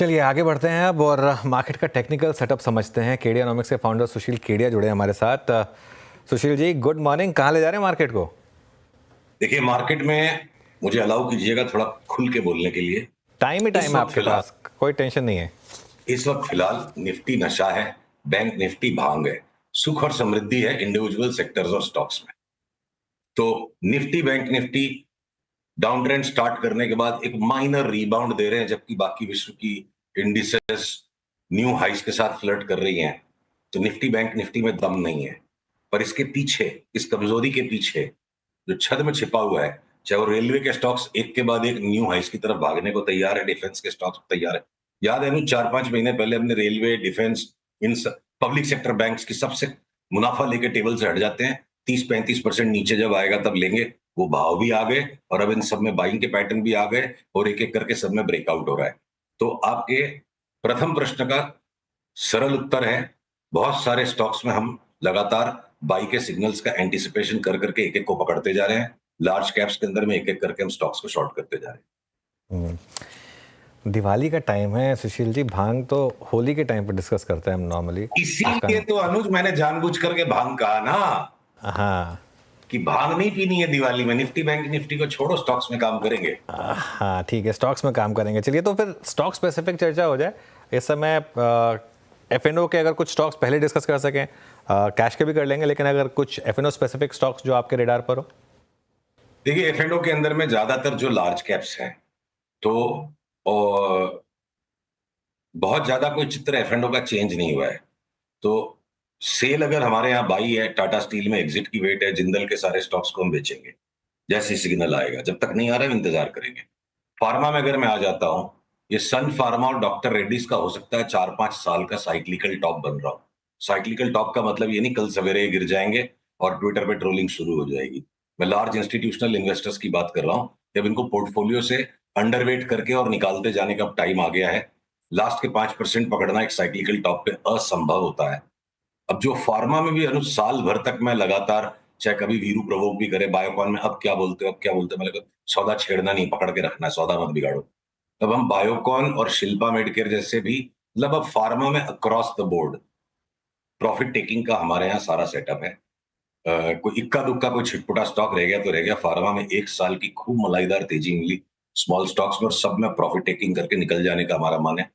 चलिए आगे बढ़ते हैं अब और मार्केट का टेक्निकल सेटअप समझते हैं। केडियानॉमिक्स के फाउंडर सुशील केडिया जुड़े हैं हमारे साथ। Sushil ji, good morning. कहाँ ले जा रहे हैं मार्केट को? देखिए, मार्केट में मुझे अलाउ कीजिएगा थोड़ा खुल के बोलने के लिए। टाइम ही इस टाइम है वक्त आपके फिलहाल पास, कोई टेंशन नहीं है। इस वक्त फिलहाल निफ्टी नशा है, बैंक निफ्टी भांग है, सुख और समृद्धि है इंडिविजुअल सेक्टर्स और स्टॉक्स में। तो Nifty bank Nifty down trend start करने के बाद एक माइनर रिबाउंड दे रहे हैं, जबकि बाकी विश्व की इंडिसेस न्यू हाइस के साथ फ्लर्ट कर रही हैं। तो निफ्टी बैंक निफ्टी में दम नहीं है, पर इसके पीछे, इस कमजोरी के पीछे जो छद में छिपा हुआ है, चाहे वो रेलवे के स्टॉक्स एक के बाद एक न्यू हाइस की तरफ भागने को तैयार है, डिफेंस के स्टॉक्स तैयार है। याद है, 4-5 महीने पहले हमने railway, defence, in public sector banks की सबसे मुनाफा लेके टेबल से हट जाते हैं, 30-35% नीचे जब आएगा तब लेंगे। वो भाव भी आ गए और अब इन सब में बाइंग के पैटर्न भी आ गए और एक एक करके सब में ब्रेकआउट हो रहा है। तो आपके प्रथम प्रश्न का सरल उत्तर है, बहुत सारे स्टॉक्स में हम लगातार बाई के सिग्नल्स का एंटिसिपेशन कर करके एक एक को पकड़ते जा रहे हैं। लार्ज कैप्स के अंदर में एक एक करके हम स्टॉक्स को शॉर्ट करते जा रहे हैं। दिवाली का टाइम है सुशील जी, भांग तो होली के टाइम पर डिस्कस करते हैं हम नॉर्मली। इसीलिए तो अनुज मैंने जानबूझ करके भांग कहा ना, हाँ कि भांग नहीं पीनी है दिवाली में। निफ्टी बैंक निफ्टी को छोड़ो, स्टॉक्स में काम करेंगे। हाँ ठीक है, स्टॉक्स में काम करेंगे। चलिए तो फिर स्टॉक स्पेसिफिक चर्चा हो जाए इस समय। एफ.एन.ओ के अगर कुछ स्टॉक्स पहले डिस्कस कर सकें, कैश के भी कर लेंगे, लेकिन अगर कुछ एफ.एन.ओ स्पेसिफिक स्टॉक्स जो आपके रेडार पर हो। देखिए, एफ.एन.ओ के अंदर में ज्यादातर जो लार्ज कैप्स हैं, तो और बहुत ज्यादा कोई चित्र एफ.एन.ओ का चेंज नहीं हुआ है। तो सेल अगर हमारे यहाँ बाई है, टाटा स्टील में एग्जिट की वेट है, जिंदल के सारे स्टॉक्स को हम बेचेंगे जैसे सिग्नल आएगा। जब तक नहीं आ रहा है इंतजार करेंगे। फार्मा में अगर मैं आ जाता हूं, ये सन फार्मा और डॉक्टर रेड्डीज का हो सकता है 4-5 साल का साइक्लिकल टॉप बन रहा हो। साइक्लिकल टॉप का मतलब ये नहीं कल सवेरे गिर जाएंगे और ट्विटर पे ट्रोलिंग शुरू हो जाएगी। मैं लार्ज इंस्टीट्यूशनल इन्वेस्टर्स की बात कर रहा हूं। जब इनको पोर्टफोलियो से अंडरवेट करके और निकालते जाने का टाइम आ गया है। लास्ट के 5% पकड़ना एक साइक्लिकल टॉप पे असंभव होता है। अब जो फार्मा में भी अनु साल भर तक मैं लगातार, चाहे कभी वीरू प्रवोक भी करे, बायोकॉन में अब क्या बोलते हो, अब क्या बोलते हो, मैंने कहा सौदा छेड़ना नहीं, पकड़ के रखना है, सौदा मत बिगाड़ो। तब हम बायोकॉन और शिल्पा मेडिकेयर जैसे भी, मतलब अब फार्मा में across the board profit taking का हमारे यहाँ सारा सेटअप है। कोई इक्का दुक्का कोई छिटपुटा स्टॉक रह गया तो रह गया। फार्मा में 1 साल की खूब मलाईदार तेजी मिली स्मॉल स्टॉक्स में, और सब में प्रॉफिट टेकिंग करके निकल जाने का हमारा मन है।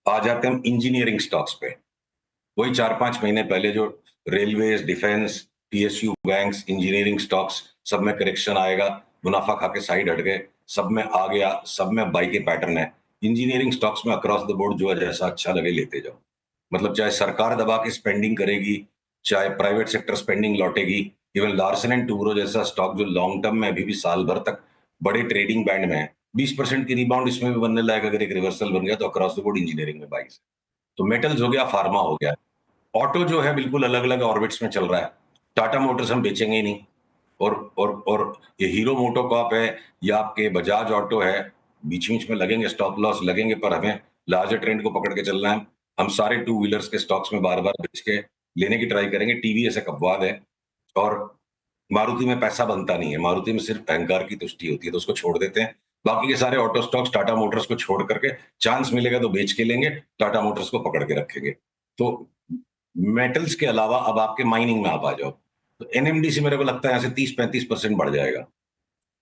आ जाते हैं हम इंजीनियरिंग स्टॉक्स पे। वही 4-5 महीने पहले जो railways, defence, PSU banks, engineering stocks, सब में करेक्शन आएगा, मुनाफा खा के साइड हट गए, सब में आ गया, सब में बाई के पैटर्न है। इंजीनियरिंग स्टॉक्स में अक्रॉस द बोर्ड जो है जैसा अच्छा लगे लेते जाओ। मतलब चाहे सरकार दबा के स्पेंडिंग करेगी, चाहे प्राइवेट सेक्टर स्पेंडिंग लौटेगी। इवन लार्सन एंड टूब्रो जैसा स्टॉक जो लॉन्ग टर्म में अभी भी साल भर तक बड़े ट्रेडिंग बैंड में है, 20% की रिबाउंड इसमें भी बनने लायक अगर एक रिवर्सल बन गया तो अक्रॉस द बोर्ड इंजीनियरिंग में बाइस। तो मेटल्स हो गया, फार्मा हो गया, ऑटो जो है बिल्कुल अलग अलग ऑर्बिट्स में चल रहा है। टाटा मोटर्स हम बेचेंगे ही नहीं। और ये हीरो मोटोकॉर्प है या आपके बजाज ऑटो है, बीच बीच में लगेंगे स्टॉप लॉस लगेंगे, पर हमें लार्जर ट्रेंड को पकड़ के चलना है। हम सारे टू व्हीलर्स के स्टॉक्स में बार बार बेच के लेने की ट्राई करेंगे। टीवीएस एक अपवाद है, और मारुति में पैसा बनता नहीं है, मारुति में सिर्फ अहंकार की तुष्टि होती है, तो उसको छोड़ देते हैं। बाकी के सारे ऑटो स्टॉक्स टाटा मोटर्स को छोड़ करके चांस मिलेगा तो बेच के लेंगे, टाटा मोटर्स को पकड़ के रखेंगे। तो मेटल्स के अलावा अब आपके माइनिंग में आप आ जाओ, तो एनएमडीसी मेरे को लगता है यहाँ से 30-35% बढ़ जाएगा।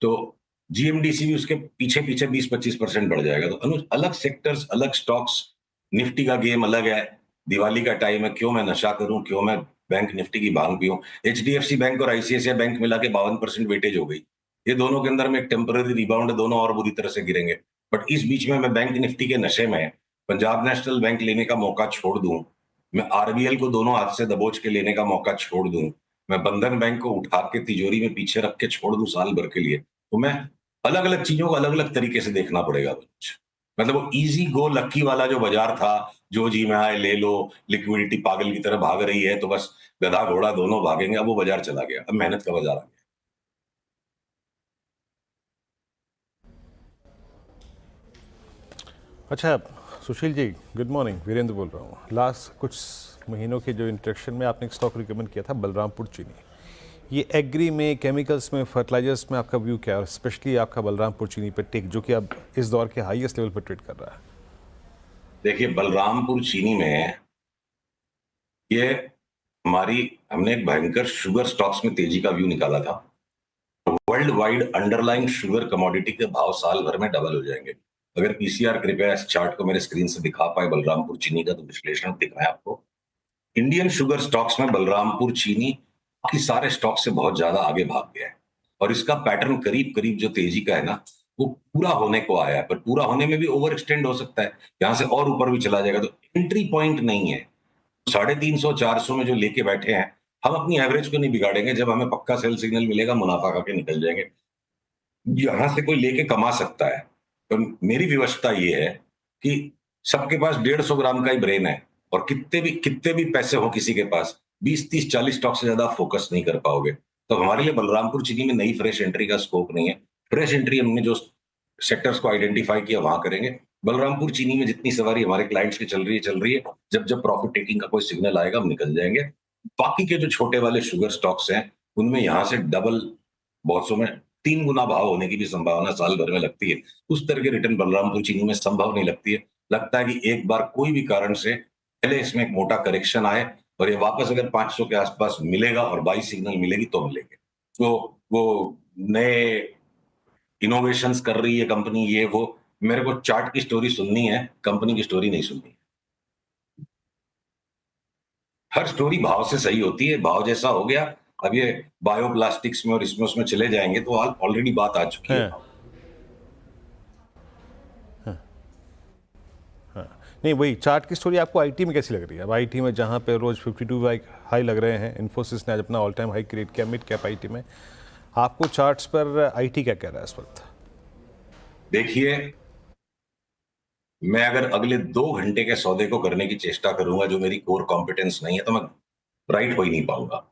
तो जीएमडीसी भी उसके पीछे पीछे 20-25% बढ़ जाएगा। तो अनुज, अलग सेक्टर्स, अलग स्टॉक्स, निफ्टी का गेम अलग है। दिवाली का टाइम है, क्यों मैं नशा करूं, क्यों मैं बैंक निफ्टी की भांग पीऊं। एचडीएफसी बैंक और आईसीआईसीआई बैंक मिला के 52% वेटेज हो गई। ये दोनों के अंदर में एक टेम्पररी रिबाउंड है, दोनों और बुरी तरह से गिरेंगे। बट इस बीच में मैं बैंक निफ्टी के नशे में पंजाब नेशनल बैंक लेने का मौका छोड़ दूं, मैं आरबीएल को दोनों हाथ से दबोच के लेने का मौका छोड़ दूं, मैं बंधन बैंक को उठा के तिजोरी में पीछे रख के छोड़ दूं साल भर के लिए, तो मैं अलग अलग चीजों को अलग अलग तरीके से देखना पड़ेगा कुछ। मतलब वो इजी गो लक्की वाला जो बाजार था, जो जी में आए ले लो, लिक्विडिटी पागल की तरह भाग रही है तो बस गधा घोड़ा दोनों भागेंगे, अब वो बाजार चला गया, अब मेहनत का बाजार आ गया। अच्छा सुशील जी, गुड मॉर्निंग। वीरेंद्र बोल रहा हूँ। लास्ट कुछ महीनों के जो इंटरेक्शन में आपने एक स्टॉक रिकमेंड किया था, बलरामपुर चीनी। ये एग्री में, केमिकल्स में, फर्टिलाइजर्स में आपका व्यू क्या है, और स्पेशली आपका बलरामपुर चीनी पे टेक, जो कि अब इस दौर के हाईएस्ट लेवल पर ट्रेड कर रहा है? देखिए, बलरामपुर चीनी में ये हमने एक भयंकर शुगर स्टॉक्स में तेजी का व्यू निकाला था। World wide underlying sugar commodity के भाव साल भर में डबल हो जाएंगे। अगर पीसीआर कृपया इस चार्ट को मेरे स्क्रीन से दिखा पाए बलरामपुर चीनी का, तो विश्लेषण दिख रहा है आपको। इंडियन शुगर स्टॉक्स में बलरामपुर चीनी बाकी सारे स्टॉक से बहुत ज्यादा आगे भाग गया है, और इसका पैटर्न करीब करीब जो तेजी का है ना, वो पूरा होने को आया है। पर पूरा होने में भी ओवर एक्सटेंड हो सकता है, यहां से और ऊपर भी चला जाएगा। तो एंट्री पॉइंट नहीं है 350-400 में जो लेके बैठे हैं। हम अपनी एवरेज को नहीं बिगाड़ेंगे, जब हमें पक्का सेल सिग्नल मिलेगा मुनाफा खा के निकल जाएंगे। यहां से कोई लेके कमा सकता है, तो मेरी विवशता ये है कि सबके पास 150 ग्राम का ही ब्रेन है, और कितने भी पैसे हो किसी के पास, 20-30-40 स्टॉक से ज्यादा फोकस नहीं कर पाओगे। तो हमारे लिए बलरामपुर चीनी में नई फ्रेश एंट्री का स्कोप नहीं है। फ्रेश एंट्री हमने जो सेक्टर्स को आइडेंटिफाई किया वहां करेंगे। बलरामपुर चीनी में जितनी सवारी हमारे क्लाइंट्स की चल रही है। जब जब प्रॉफिट टेकिंग का कोई सिग्नल आएगा हम निकल जाएंगे। बाकी के जो छोटे वाले शुगर स्टॉक्स हैं, उनमें यहां से डबल, बहुत सौ में 3 गुना भाव होने की भी संभावना साल भर में लगती है। उस तरह के रिटर्न बलरामपुर चीनी में संभव नहीं लगती है। लगता है कि एक बार कोई भी कारण से पहले इसमें एक मोटा करेक्शन आए, और ये वापस अगर 500 के आसपास मिलेगा और बाई सिग्नल मिलेगी तो मिलेंगे। तो वो नए इनोवेशंस कर रही है कंपनी, ये वो, मेरे को चार्ट की स्टोरी सुननी है, कंपनी की स्टोरी नहीं सुननी। हर स्टोरी भाव से सही होती है, भाव जैसा हो गया। अब ये बायोप्लास्टिक्स में और इसमें उसमें चले जाएंगे तो ऑलरेडी बात आ चुकी है। नहीं, वही चार्ट की स्टोरी आपको आईटी में कैसी लग रही है? अब आईटी में जहाँ पे रोज 52 हाई लग रहे हैं, इन्फोसिस ने आज अपना ऑल टाइम हाई क्रिएट किया मिड कैप आईटी में, आपको चार्ट्स पर आईटी क्या कह रहा है इस वक्त? देखिए, मैं अगर अगले 2 घंटे के सौदे को करने की चेष्टा करूंगा, जो मेरी कोर कॉम्पिटेंस नहीं है, तो मैं राइट हो ही नहीं पाऊंगा।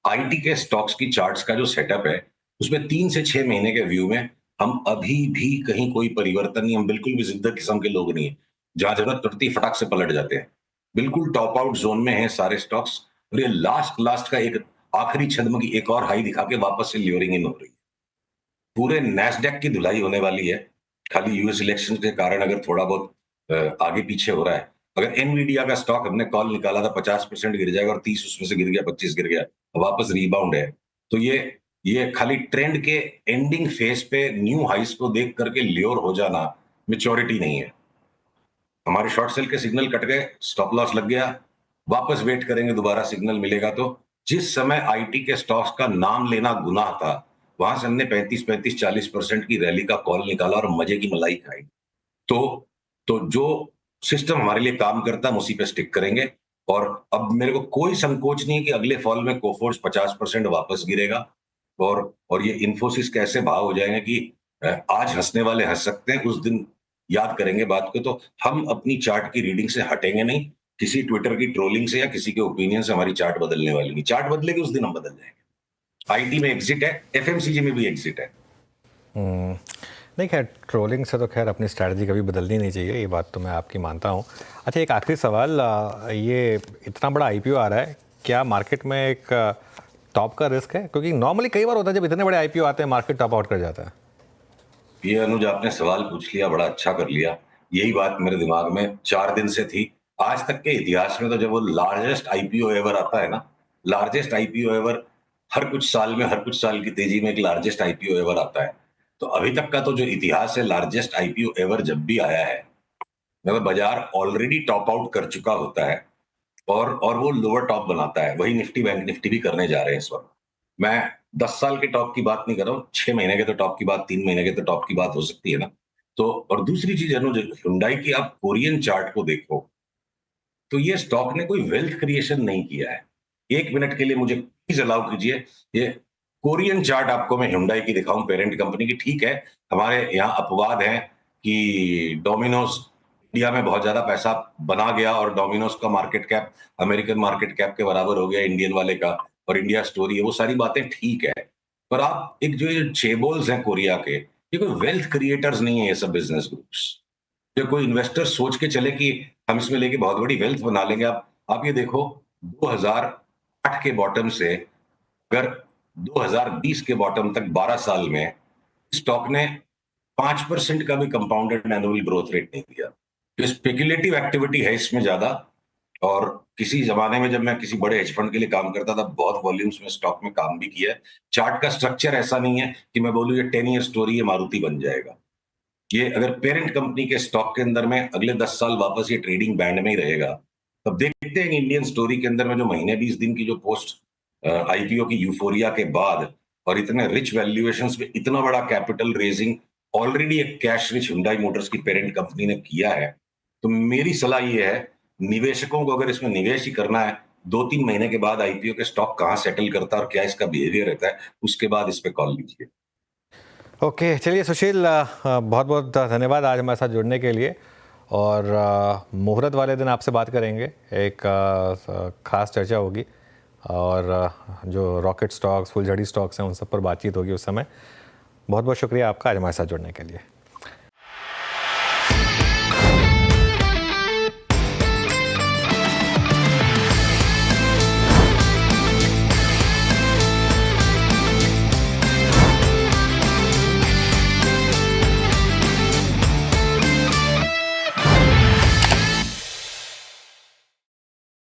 आईटी के स्टॉक्स की चार्ट्स का जो सेटअप है, उसमें 3 से 6 महीने के व्यू में हम अभी भी कहीं कोई परिवर्तन नहीं, हम बिल्कुल भी जिद्द किस्म के लोग नहीं है। जहां जरूरत पड़ती है फटाक से पलट जाते हैं। बिल्कुल टॉप आउट जोन में है सारे स्टॉक्स, और ये लास्ट का एक आखिरी छद्म की एक और हाई दिखा के वापस से ल्योरिंग इन हो रही है। पूरे नैस्डैक की धुलाई होने वाली है। खाली यूएस इलेक्शन के कारण अगर थोड़ा बहुत आगे पीछे हो रहा है। अगर एनवीडिया का स्टॉक हमने कॉल निकाला था 50% गिर जाएगा, और 30 उसमें से गिर गया, 25 गिर गया, वापस रीबाउंड है। तो ये खाली ट्रेंड के एंडिंग फेज पे न्यू हाइस को देख करके ल्योर हो जाना मैच्योरिटी नहीं है। हमारे शॉर्ट सेल के सिग्नल कट गए, स्टॉप लॉस लग गया, वापस वेट करेंगे, दोबारा सिग्नल मिलेगा। तो जिस समय आईटी के स्टॉक्स का नाम लेना गुनाह था, वहां से हमने 35-40% की रैली का कॉल निकाला और मजे की मलाई खाई। तो जो सिस्टम हमारे लिए काम करता है, हम उसी पे स्टिक करेंगे। और अब मेरे को कोई संकोच नहीं है कि अगले फॉल में कोफोर्स 50% वापस गिरेगा, और ये इन्फोसिस कैसे भाव हो जाएंगे कि आज हंसने वाले हंस सकते हैं, उस दिन याद करेंगे बात को। तो हम अपनी चार्ट की रीडिंग से हटेंगे नहीं, किसी ट्विटर की ट्रोलिंग से या किसी के ओपिनियन से हमारी चार्ट बदलने वाली नहीं। चार्ट बदलेगी उस दिन हम बदल जाएंगे। आईटी में एग्जिट है, एफएमसीजी में भी एग्जिट है। नहीं, खैर ट्रोलिंग से तो खैर अपनी स्ट्रैटेजी कभी बदलनी नहीं चाहिए, ये बात तो मैं आपकी मानता हूँ। अच्छा, एक आखिरी सवाल, ये इतना बड़ा आईपीओ आ रहा है, क्या मार्केट में एक टॉप का रिस्क है? क्योंकि नॉर्मली कई बार होता है जब इतने बड़े आईपीओ आते हैं मार्केट टॉप आउट कर जाता है। ये अनुज, आपने सवाल पूछ लिया, बड़ा अच्छा कर लिया। यही बात मेरे दिमाग में 4 दिन से थी। आज तक के इतिहास में तो जब वो लार्जेस्ट आईपीओ एवर आता है ना, लार्जेस्ट आईपीओ एवर, हर कुछ साल में, हर कुछ साल की तेजी में एक लार्जेस्ट आईपीओ एवर आता है। तो अभी तक का तो जो इतिहास है, लार्जेस्ट आईपीओ एवर जब भी आया है, मतलब बाजार ऑलरेडी टॉप आउट कर चुका होता है, और वो लोअर टॉप बनाता है। वही निफ्टी, बैंक निफ्टी भी करने जा रहे हैं इस वक्त। मैं 10 साल के टॉप की बात नहीं कर रहा हूँ, 6 महीने के तो टॉप की बात, 3 महीने के तो टॉप की बात हो सकती है ना। तो और दूसरी चीज अनुज, हुंडई की आप कोरियन चार्ट को देखो, तो ये स्टॉक ने कोई वेल्थ क्रिएशन नहीं किया है। 1 मिनट के लिए मुझे प्लीज अलाउ कीजिए, ये कोरियन चार्ट आपको मैं हुंडई की दिखाऊं, पेरेंट कंपनी की। ठीक है, हमारे यहाँ अपवाद है कि डोमिनोज इंडिया में बहुत ज्यादा पैसा बना गया, और डोमिनोज का market cap American market cap के बराबर हो गया इंडियन वाले का, और इंडिया स्टोरी है, वो सारी बातें ठीक है। पर आप एक जो ये चेबोल्स हैं कोरिया के, ये कोई वेल्थ क्रिएटर्स नहीं है ये सब बिजनेस ग्रुप्स। जो कोई इन्वेस्टर सोच के चले कि हम इसमें लेके बहुत बड़ी वेल्थ बना लेंगे। आप ये देखो, 2008 के बॉटम से अगर 2020 के बॉटम तक 12 साल में स्टॉक ने 5% का भी कंपाउंडेड एनुअल ग्रोथ रेट नहीं दिया। तो स्पेकुलेटिव एक्टिविटी है इसमें ज्यादा। और किसी जमाने में जब मैं किसी बड़े हेज फंड के लिए काम करता था, बहुत वॉल्यूम्स में स्टॉक में काम भी किया है। चार्ट का स्ट्रक्चर ऐसा नहीं है कि मैं बोलूं ये 10 ईयर स्टोरी, ये मारुति बन जाएगा। ये अगर पेरेंट कंपनी के स्टॉक के अंदर में अगले 10 साल वापस ये ट्रेडिंग बैंड में ही रहेगा, तब देखते हैं इंडियन स्टोरी के अंदर में जो महीने 20 दिन की जो पोस्ट आईपीओ की यूफोरिया के बाद और इतने रिच वैल्यूएशंस में इतना बड़ा कैपिटल रेजिंग ऑलरेडी एक कैश रिच हुंडई मोटर्स की पेरेंट कंपनी ने किया है। तो मेरी सलाह ये है, निवेशकों को अगर इसमें निवेश ही करना है, 2-3 महीने के बाद आईपीओ के स्टॉक कहाँ सेटल करता है और क्या इसका बिहेवियर रहता है, उसके बाद इस पे कॉल लीजिए। ओके, चलिए सुशील, बहुत बहुत धन्यवाद आज हमारे साथ जुड़ने के लिए। और मुहूर्त वाले दिन आपसे बात करेंगे, एक खास चर्चा होगी और जो रॉकेट स्टॉक्स, फुलझड़ी स्टॉक्स हैं उन सब पर बातचीत होगी उस समय। बहुत बहुत शुक्रिया आपका आज हमारे साथ जुड़ने के लिए।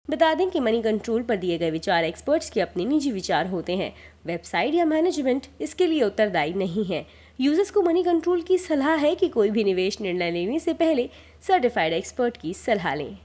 बता दें कि मनी कंट्रोल पर दिए गए विचार एक्सपर्ट्स के अपने निजी विचार होते हैं। वेबसाइट या मैनेजमेंट इसके लिए उत्तरदायी नहीं है। यूजर्स को मनी कंट्रोल की सलाह है कि कोई भी निवेश निर्णय लेने से पहले सर्टिफाइड एक्सपर्ट की सलाह लें।